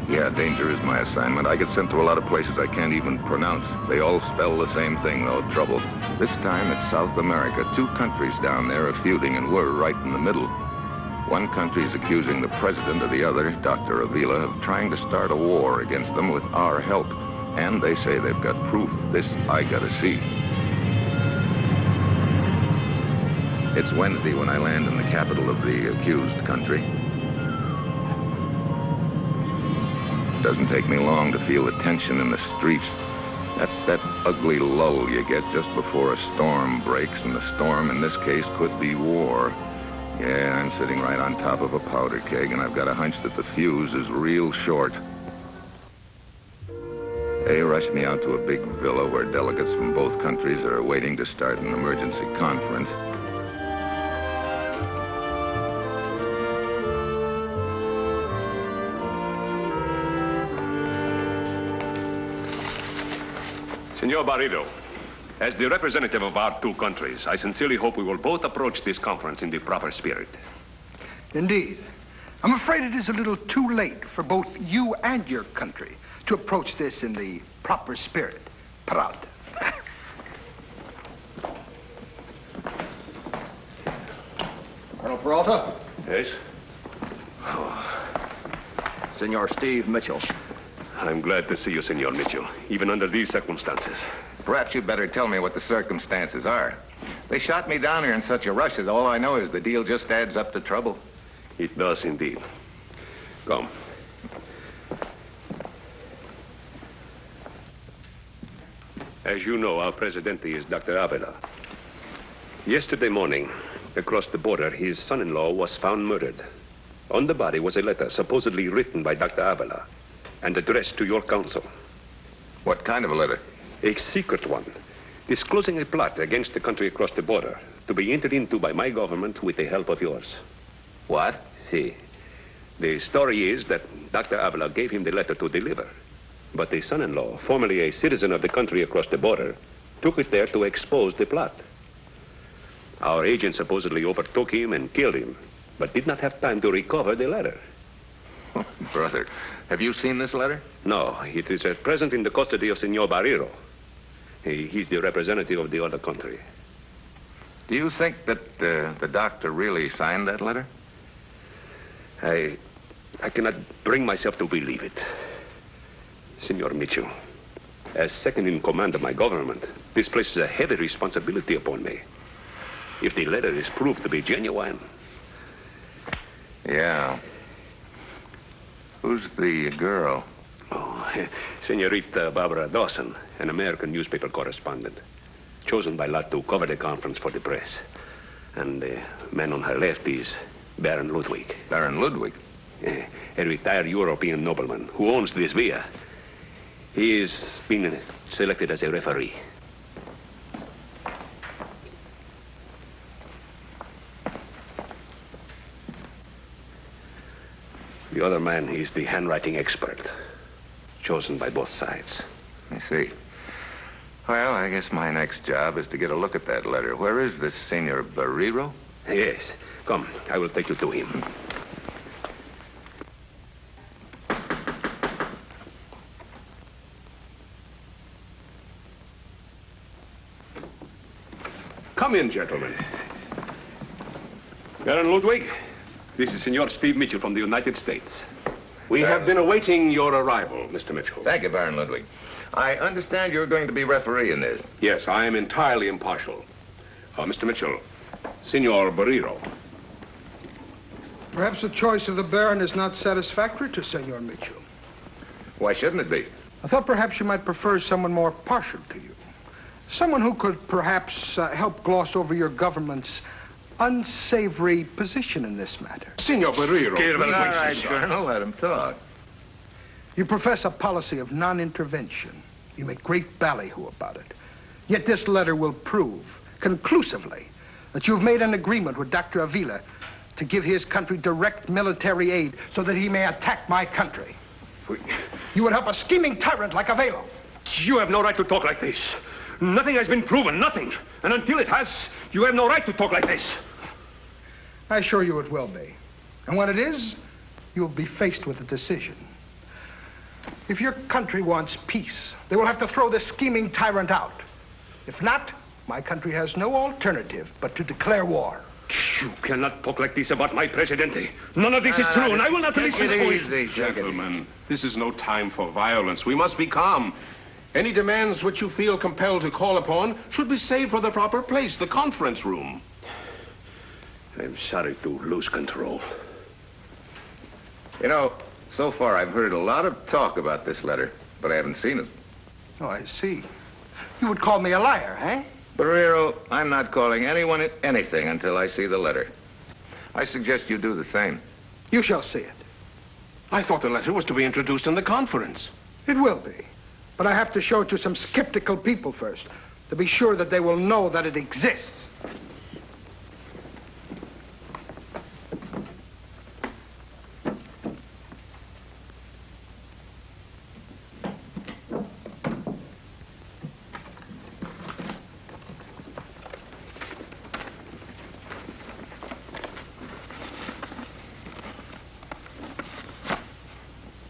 Yeah, danger is my assignment. I get sent to a lot of places I can't even pronounce. They all spell the same thing, though, trouble. This time it's South America. 2 countries down there are feuding, and we're right in the middle. One country's accusing the president of the other, Dr. Avila, of trying to start a war against them with our help. And they say they've got proof. This I gotta see. It's Wednesday when I land in the capital of the accused country. Doesn't take me long to feel the tension in the streets. That's that ugly lull you get just before a storm breaks, and the storm in this case could be war. Yeah, I'm sitting right on top of a powder keg, and I've got a hunch that the fuse is real short. They rushed me out to a big villa where delegates from both countries are waiting to start an emergency conference. Senor Barredo, as the representative of our 2 countries, I sincerely hope we will both approach this conference in the proper spirit. Indeed. I'm afraid it is a little too late for both you and your country to approach this in the proper spirit. Proud. Colonel Peralta? Yes? Senor Steve Mitchell. I'm glad to see you, Senor Mitchell, even under these circumstances. Perhaps you'd better tell me what the circumstances are. They shot me down here in such a rush that all I know is the deal just adds up to trouble. It does indeed. Come. As you know, our presidente is Dr. Avila. Yesterday morning, across the border, his son-in-law was found murdered. On the body was a letter supposedly written by Dr. Avila and addressed to your council. What kind of a letter? A secret one, disclosing a plot against the country across the border to be entered into by my government with the help of yours. What? See, the story is that Dr. Avila gave him the letter to deliver, but the son-in-law, formerly a citizen of the country across the border, took it there to expose the plot. Our agent supposedly overtook him and killed him, but did not have time to recover the letter. Oh, brother, have you seen this letter? No, it is at present in the custody of Senor Barreiro. He's the representative of the other country. Do you think that the doctor really signed that letter? I cannot bring myself to believe it. Senor Mitchell, as second in command of my government, this places a heavy responsibility upon me. If the letter is proved to be genuine. Yeah. Who's the girl? Oh, Senorita Barbara Dawson, an American newspaper correspondent, chosen by lot to cover the conference for the press. And the man on her left is Baron Ludwig. Baron Ludwig? A retired European nobleman who owns this villa. He is being selected as a referee. The other man is the handwriting expert, chosen by both sides. I see. Well, I guess my next job is to get a look at that letter. Where is this Senor Barreiro? Yes. Come, I will take you to him. Come in, gentlemen. Baron Ludwig, this is Senor Steve Mitchell from the United States. We have been awaiting your arrival, Mr. Mitchell. Thank you, Baron Ludwig. I understand you're going to be referee in this. Yes, I am entirely impartial. Mr. Mitchell, Senor Barreiro. Perhaps the choice of the Baron is not satisfactory to Senor Mitchell. Why shouldn't it be? I thought perhaps you might prefer someone more partial to you. Someone who could perhaps help gloss over your government's unsavory position in this matter. Senor Barreiro. All right, Colonel, let him talk. You profess a policy of non-intervention. You make great ballyhoo about it. Yet this letter will prove conclusively that you've made an agreement with Dr. Avila to give his country direct military aid so that he may attack my country. You would help a scheming tyrant like Avila. You have no right to talk like this. Nothing has been proven, nothing. And until it has, you have no right to talk like this. I assure you it will be. And when it is, you'll be faced with a decision. If your country wants peace, they will have to throw this scheming tyrant out. If not, my country has no alternative but to declare war. You cannot talk like this about my presidente. None of this is true, and I will not listen to you. Gentlemen, this is no time for violence. We must be calm. Any demands which you feel compelled to call upon should be saved for the proper place, the conference room. I'm sorry to lose control. You know, so far I've heard a lot of talk about this letter, but I haven't seen it. Oh, I see. You would call me a liar, eh? Barrero, I'm not calling anyone anything until I see the letter. I suggest you do the same. You shall see it. I thought the letter was to be introduced in the conference. It will be. But I have to show it to some skeptical people first, to be sure that they will know that it exists.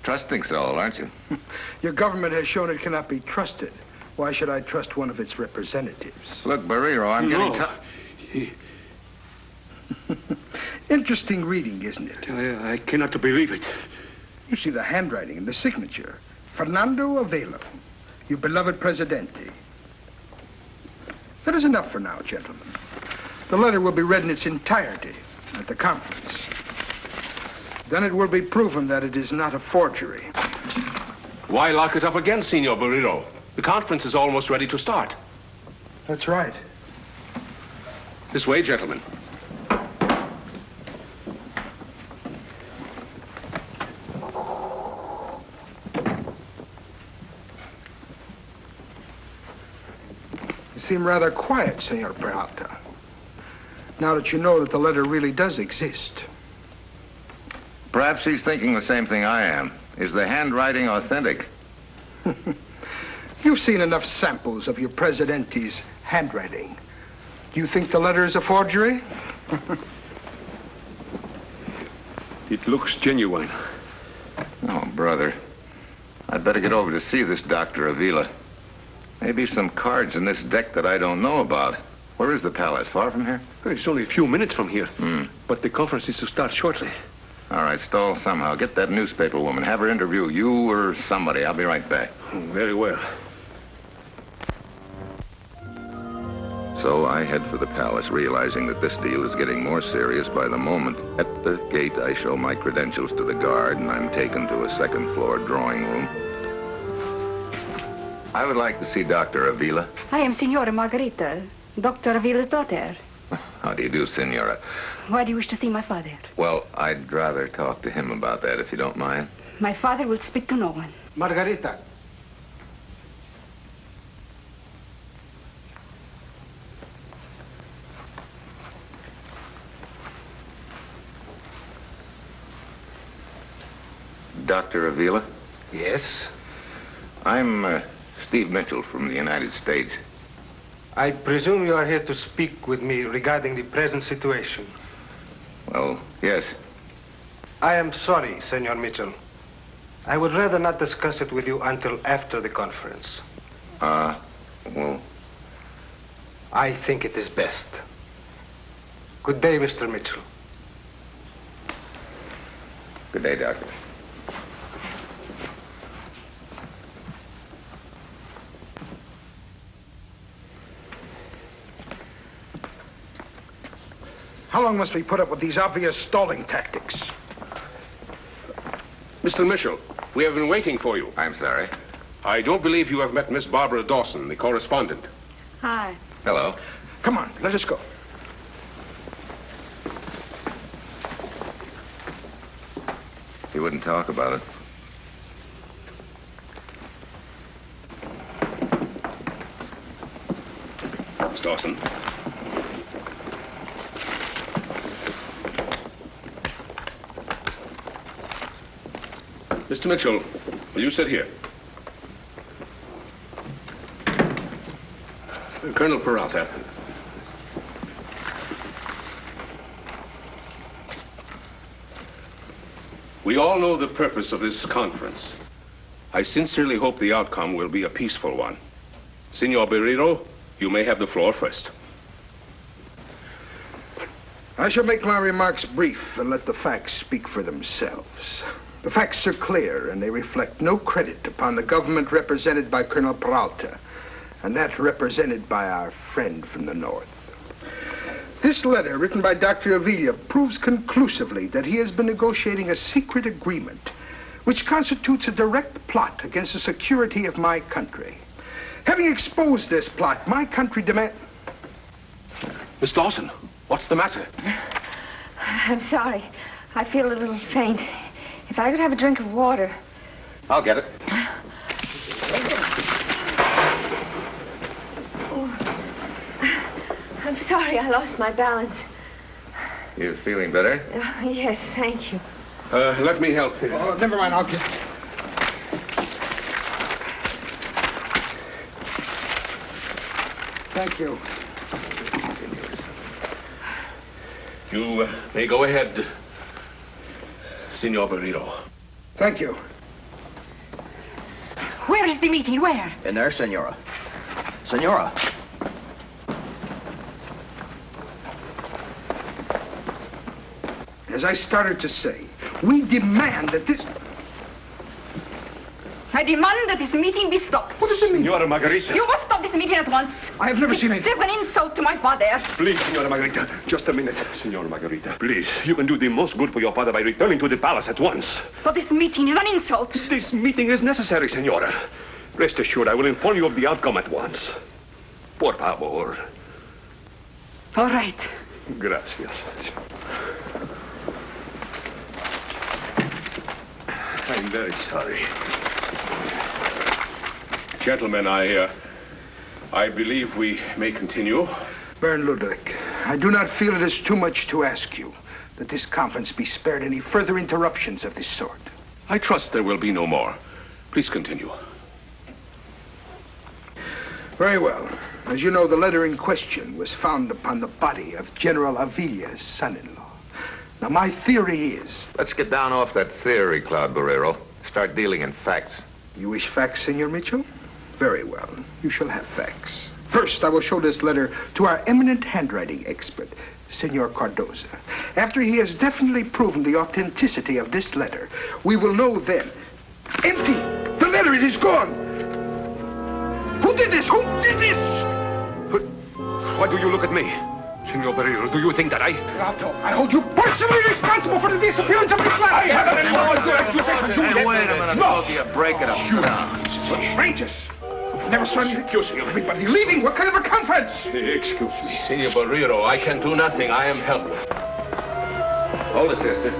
Trusting soul, aren't you? Your government has shown it cannot be trusted. Why should I trust one of its representatives? Look, Barrero, I'm getting Interesting reading, isn't it? I cannot believe it. You see the handwriting and the signature. Fernando Avila, your beloved Presidente. That is enough for now, gentlemen. The letter will be read in its entirety at the conference. Then it will be proven that it is not a forgery. Why lock it up again, Senor Barrero? The conference is almost ready to start. That's right. This way, gentlemen. You seem rather quiet, Senor Peralta. Now that you know that the letter really does exist. Perhaps he's thinking the same thing I am. Is the handwriting authentic? You've seen enough samples of your Presidente's handwriting. Do you think the letter is a forgery? It looks genuine. Oh, brother. I'd better get over to see this Dr. Avila. Maybe some cards in this deck that I don't know about. Where is the palace? Far from here? It's only a few minutes from here. But the conference is to start shortly. All right, stall somehow. Get that newspaper woman. Have her interview you or somebody. I'll be right back. Very well. So I head for the palace, realizing that this deal is getting more serious by the moment. At the gate, I show my credentials to the guard, and I'm taken to a second-floor drawing room. I would like to see Dr. Avila. I am Signora Margarita, Dr. Avila's daughter. How do you do, Senora? Why do you wish to see my father? Well, I'd rather talk to him about that, if you don't mind. My father will speak to no one. Margarita. Dr. Avila? Yes? I'm Steve Mitchell from the United States. I presume you are here to speak with me regarding the present situation. Well, yes. I am sorry, Senor Mitchell. I would rather not discuss it with you until after the conference. Well... I think it is best. Good day, Mr. Mitchell. Good day, Doctor. How long must we put up with these obvious stalling tactics? Mr. Mitchell, we have been waiting for you. I'm sorry. I don't believe you have met Miss Barbara Dawson, the correspondent. Hi. Hello. Come on, let us go. He wouldn't talk about it. Miss Dawson. Mr. Mitchell, will you sit here? Colonel Peralta. We all know the purpose of this conference. I sincerely hope the outcome will be a peaceful one. Senor Barreiro, you may have the floor first. I shall make my remarks brief and let the facts speak for themselves. The facts are clear, and they reflect no credit upon the government represented by Colonel Peralta, and that represented by our friend from the north. This letter, written by Dr. Avila, proves conclusively that he has been negotiating a secret agreement which constitutes a direct plot against the security of my country. Having exposed this plot, my country demands... Miss Dawson, what's the matter? I'm sorry. I feel a little faint. If I could have a drink of water. I'll get it. Oh, I'm sorry I lost my balance. You feeling better? Yes, thank you. Let me help you. Oh, never mind, I'll get it. Thank you. You may go ahead, Senor Barreiro. Thank you. Where is the meeting? Where? In there, Senora. Senora. As I started to say, we demand that this... I demand that this meeting be stopped. What does it mean? Senora Margarita. You must stop this meeting at once. I have never seen anything. There's an insult to my father. Please, Senora Margarita, just a minute. Senora Margarita, please, you can do the most good for your father by returning to the palace at once. But this meeting is an insult. This meeting is necessary, Senora. Rest assured, I will inform you of the outcome at once. Por favor. All right. Gracias. I'm very sorry. Gentlemen, I believe we may continue. Baron Ludwig, I do not feel it is too much to ask you that this conference be spared any further interruptions of this sort. I trust there will be no more. Please continue. Very well. As you know, the letter in question was found upon the body of General Avila's son-in-law. Now, my theory is... Let's get down off that theory, Claude Barreiro. Start dealing in facts. You wish facts, Senor Mitchell? Very well. You shall have facts. First, I will show this letter to our eminent handwriting expert, Senor Cardoza. After he has definitely proven the authenticity of this letter, we will know then. Empty! The letter, it is gone! Who did this? Who did this? Why do you look at me? Senor Barreiro, do you think that Alto, I hold you personally responsible for the disappearance of this letter! I have an involuntary accusation. Hey, wait a minute. No. I'll give you a break it up. Rangers! Never saw anything. Excuse me. Everybody leaving? What kind of a conference? Excuse me. Senor Barreiro, I can do nothing. I am helpless. Hold it, sister.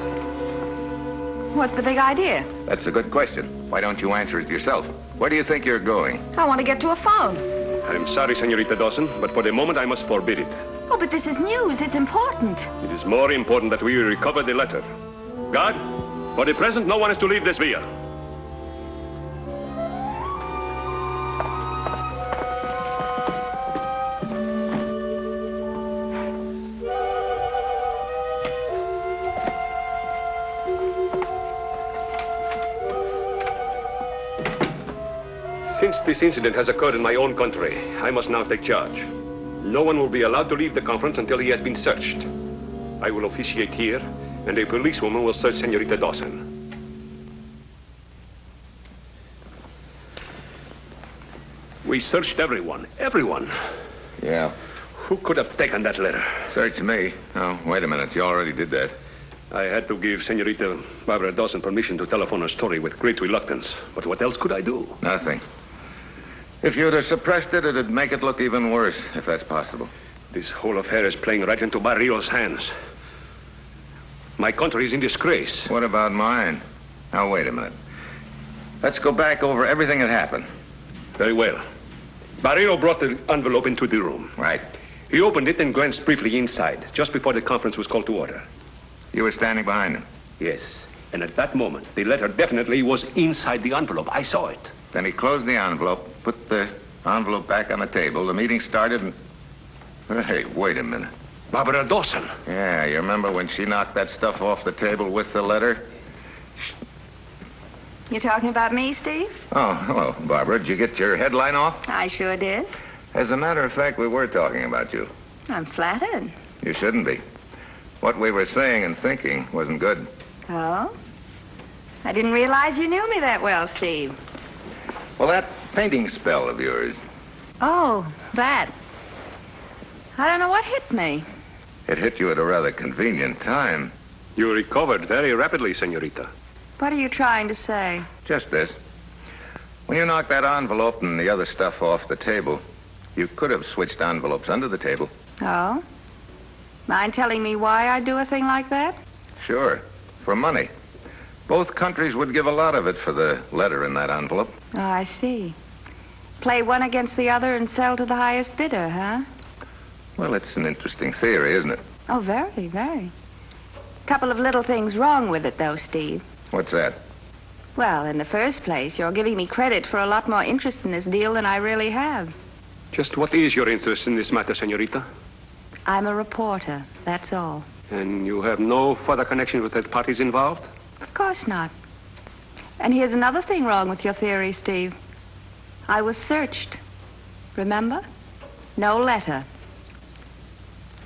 What's the big idea? That's a good question. Why don't you answer it yourself? Where do you think you're going? I want to get to a phone. I'm sorry, Senorita Dawson, but for the moment I must forbid it. Oh, but this is news. It's important. It is more important that we recover the letter. Guard, for the present, no one is to leave this villa. Since this incident has occurred in my own country, I must now take charge. No one will be allowed to leave the conference until he has been searched. I will officiate here, and a policewoman will search Senorita Dawson. We searched everyone. Everyone. Yeah. Who could have taken that letter? Search me. Oh, wait a minute. You already did that. I had to give Senorita Barbara Dawson permission to telephone her story with great reluctance. But what else could I do? Nothing. If you'd have suppressed it, it'd make it look even worse, if that's possible. This whole affair is playing right into Barrios' hands. My country is in disgrace. What about mine? Now, wait a minute. Let's go back over everything that happened. Very well. Barrio brought the envelope into the room. Right. He opened it and glanced briefly inside, just before the conference was called to order. You were standing behind him. Yes. And at that moment, the letter definitely was inside the envelope. I saw it. Then he closed the envelope, put the envelope back on the table. The meeting started and... Hey, wait a minute. Barbara Dawson. Yeah, you remember when she knocked that stuff off the table with the letter? You talking about me, Steve? Oh, hello, Barbara. Did you get your headline off? I sure did. As a matter of fact, we were talking about you. I'm flattered. You shouldn't be. What we were saying and thinking wasn't good. Oh? I didn't realize you knew me that well, Steve. Well, that painting spell of yours, Oh, that. I don't know what hit me. it hit you at a rather convenient time. You recovered very rapidly, senorita. What are you trying to say? Just this. When you knocked that envelope and the other stuff off the table, you could have switched envelopes under the table. Oh? Mind telling me why I'd do a thing like that? Sure, for money. Both countries would give a lot of it for the letter in that envelope. Oh, I see. Play one against the other and sell to the highest bidder, huh? Well, it's an interesting theory, isn't it? Oh, very, very. Couple of little things wrong with it, though, Steve. What's that? Well, in the first place, you're giving me credit for a lot more interest in this deal than I really have. Just what is your interest in this matter, senorita? I'm a reporter, that's all. And you have no further connection with the parties involved? Of course not. And here's another thing wrong with your theory, Steve. I was searched. Remember? No letter.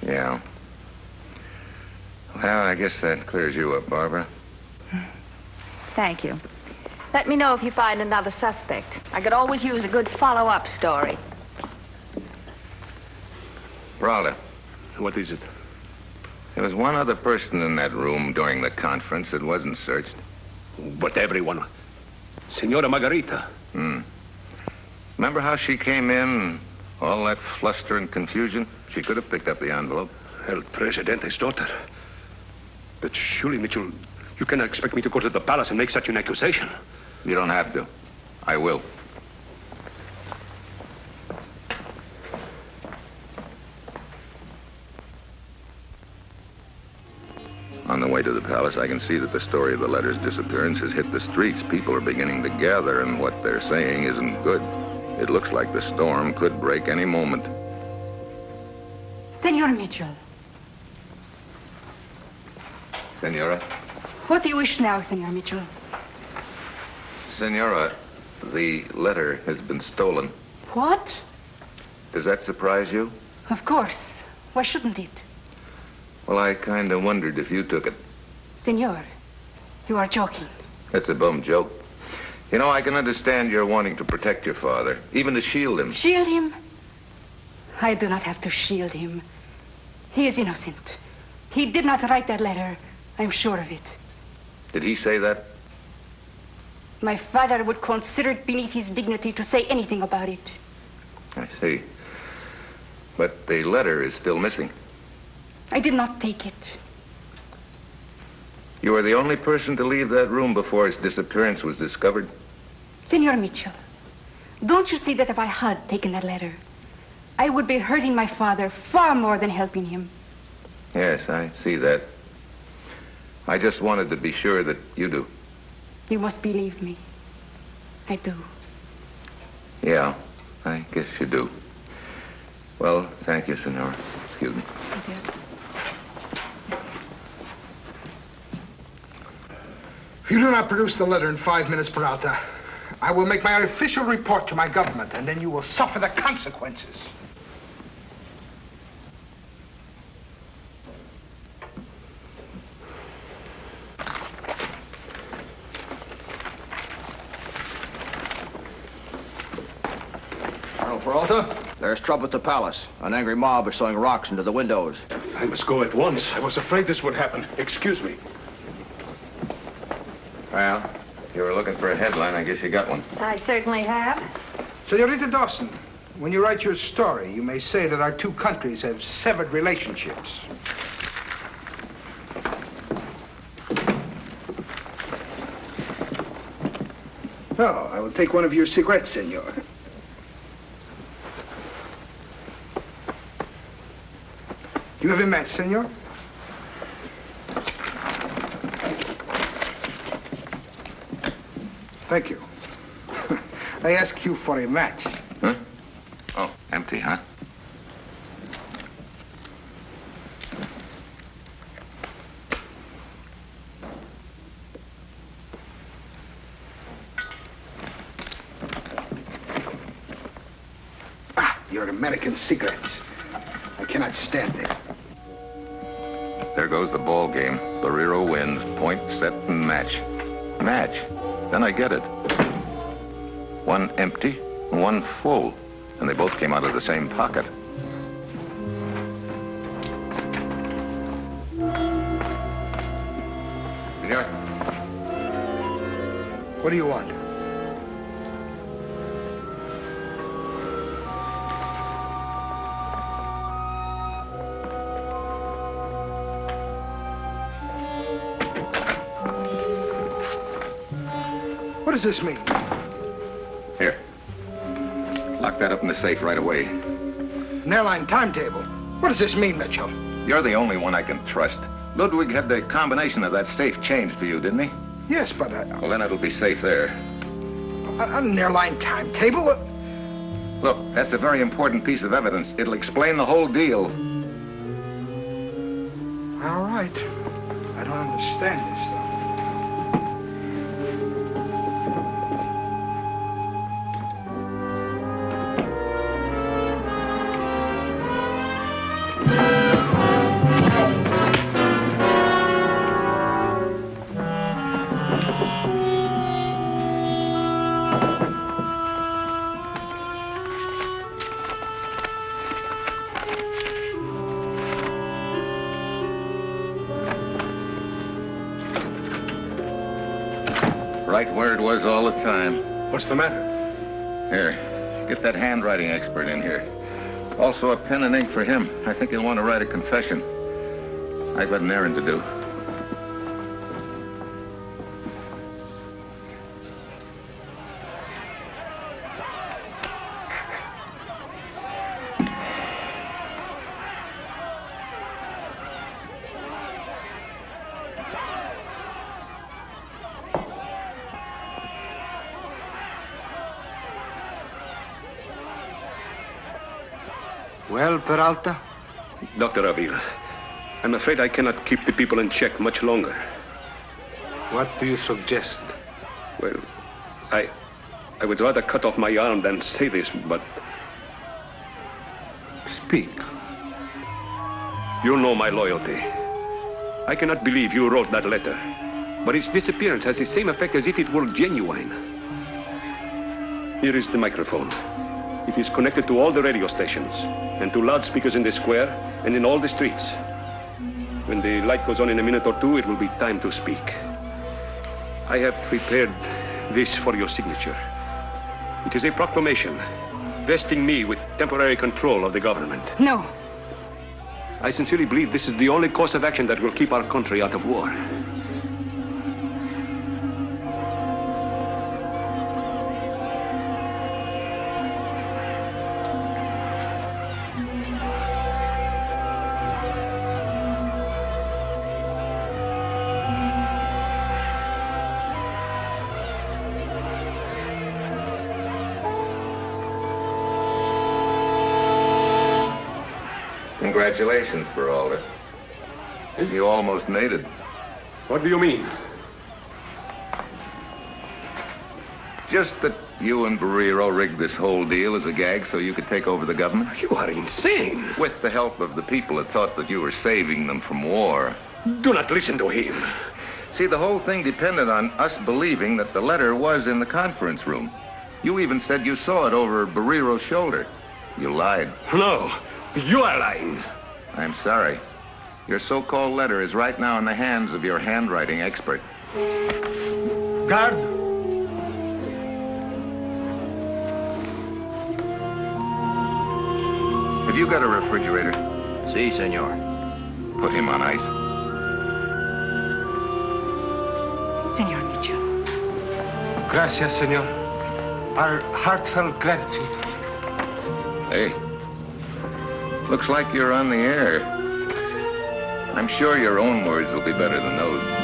Yeah. Well, I guess that clears you up, Barbara. Thank you. Let me know if you find another suspect. I could always use a good follow-up story. Peralta, What is it? there was one other person in that room during the conference that wasn't searched. But everyone. Senora Margarita. Remember how she came in, all that fluster and confusion? She could have picked up the envelope. El Presidente's daughter. But surely, Mitchell, you cannot expect me to go to the palace and make such an accusation. You don't have to. I will. On the way to the palace, I can see that the story of the letter's disappearance has hit the streets. People are beginning to gather, and what they're saying isn't good. It looks like the storm could break any moment. Senor Mitchell, Senora? what do you wish now, Senor Mitchell? Senora, the letter has been stolen. What? Does that surprise you? Of course. Why shouldn't it? Well, I kind of wondered if you took it. Senor, you are joking. That's a bum joke. You know, I can understand your wanting to protect your father, even to shield him. Shield him? I do not have to shield him. He is innocent. He did not write that letter. I'm sure of it. Did he say that? My father would consider it beneath his dignity to say anything about it. I see. But the letter is still missing. I did not take it. You were the only person to leave that room before his disappearance was discovered? Senor Mitchell, don't you see that if I had taken that letter, I would be hurting my father far more than helping him? Yes, I see that. I just wanted to be sure that you do. You must believe me. I do. Yeah, I guess you do. Well, thank you, Senora. Excuse me. Yes. If you do not produce the letter in 5 minutes, Peralta, I will make my official report to my government, and then you will suffer the consequences. Colonel Peralta, there's trouble at the palace. An angry mob is throwing rocks into the windows. I must go at once. I was afraid this would happen. Excuse me. Well, if you were looking for a headline, I guess you got one. I certainly have. Senorita Dawson, when you write your story, you may say that our two countries have severed relationships. Oh, I will take one of your cigarettes, senor. Do you have a match, senor? Thank you. I asked you for a match. Huh? Oh, empty, huh? your American cigarettes. I cannot stand it. There goes the ball game. Barrero wins. Point, set, and match. Match? Then I get it. One empty and one full. And they both came out of the same pocket. Senor? What do you want? What does this mean? Here. Lock that up in the safe right away. An airline timetable. What does this mean, Mitchell? You're the only one I can trust. Ludwig had the combination of that safe changed for you, didn't he? Yes, but Well, then it'll be safe there. an airline timetable? Look, that's a very important piece of evidence. It'll explain the whole deal. All right. I don't understand this, though. Right where it was all the time. What's the matter? Here, get that handwriting expert in here. Also a pen and ink for him. I think he'll want to write a confession. I've got an errand to do. Well, Peralta? Dr. Avila, I'm afraid I cannot keep the people in check much longer. What do you suggest? Well, I would rather cut off my arm than say this, but Speak. you know my loyalty. I cannot believe you wrote that letter, but its disappearance has the same effect as if it were genuine. Here is the microphone. It is connected to all the radio stations and to loudspeakers in the square and in all the streets. When the light goes on in a minute or two, it will be time to speak. I have prepared this for your signature. It is a proclamation vesting me with temporary control of the government. No. I sincerely believe this is the only course of action that will keep our country out of war. Congratulations, Peralta. You almost made it. What do you mean? Just that you and Barrero rigged this whole deal as a gag so you could take over the government? You are insane. With the help of the people that thought that you were saving them from war. Do not listen to him. See, the whole thing depended on us believing that the letter was in the conference room. You even said you saw it over Barrero's shoulder. You lied. No, you are lying. I'm sorry. Your so-called letter is right now in the hands of your handwriting expert. Guard! Have you got a refrigerator? Si, senor. Put him on ice. Senor Mitchell. Gracias, senor. Our heartfelt gratitude. Hey. Looks like you're on the air. I'm sure your own words will be better than those.